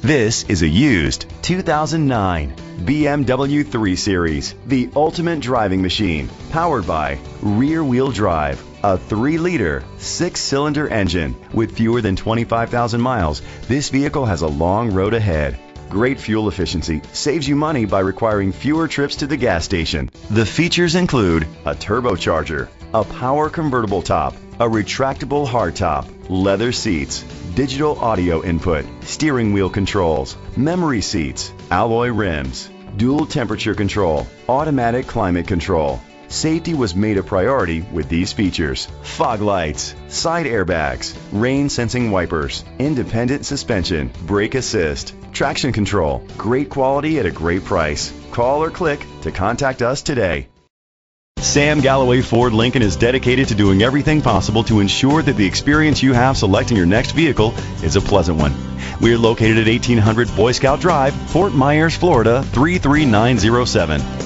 This is a used 2009 BMW 3 Series, the ultimate driving machine, powered by rear-wheel drive, a 3-liter, 6-cylinder engine. With fewer than 25,000 miles, this vehicle has a long road ahead. Great fuel efficiency saves you money by requiring fewer trips to the gas station. The features include a turbocharger, a power convertible top, a retractable hardtop, leather seats, digital audio input, steering wheel controls, memory seats, alloy rims, dual temperature control, automatic climate control. Safety was made a priority with these features: fog lights, side airbags, rain sensing wipers, independent suspension, brake assist, traction control. Great quality at a great price. Call or click to contact us today. Sam Galloway Ford Lincoln is dedicated to doing everything possible to ensure that the experience you have selecting your next vehicle is a pleasant one. We are located at 1800 Boy Scout Drive, Fort Myers, Florida 33907.